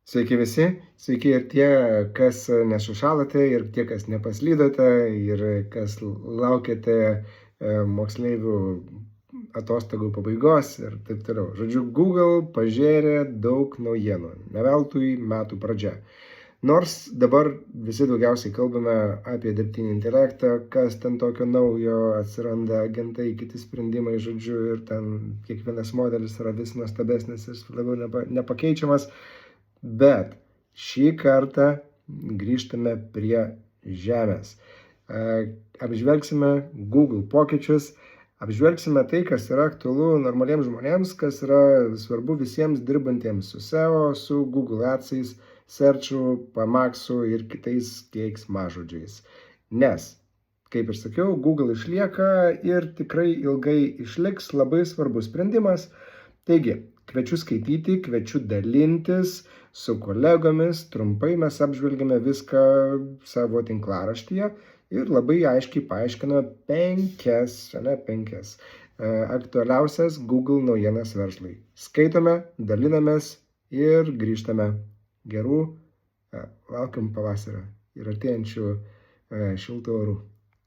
Sveiki visi, sveiki ir tie, kas nesušalote, ir tie, kas nepaslydote, ir kas laukiate moksleivių atostogų pabaigos ir taip toliau. Žodžiu, Google pažėrė daug naujienų, ne veltui metų pradžia. Nors dabar visi daugiausiai kalbame apie dirbtinį intelektą, kas ten tokio naujo atsiranda, agentai, kiti sprendimai, žodžiu, ir ten kiekvienas modelis yra vis nuostabesnis ir labiau nepakeičiamas. Bet šį kartą grįžtame prie žemės. Apžvelgsime Google pokyčius, apžvelgsime tai, kas yra aktualu normaliems žmonėms, kas yra svarbu visiems dirbantiems su SEO, su Google Ads'ais, Search'u, Pamax'u ir kitais keiksmažodžiais. Nes, kaip ir sakiau, Google išlieka ir tikrai ilgai išliks, labai svarbus sprendimas. Taigi, kviečiu skaityti, kviečiu dalintis su kolegomis, trumpai mes apžvelgėme viską savo tinklaraštyje ir labai aiškiai paaiškinome penkias aktualiausias Google naujienas verslui. Skaitome, dalinamės ir grįžtame. Gerų, laukiam pavasario ir artėjančių šiltų orų.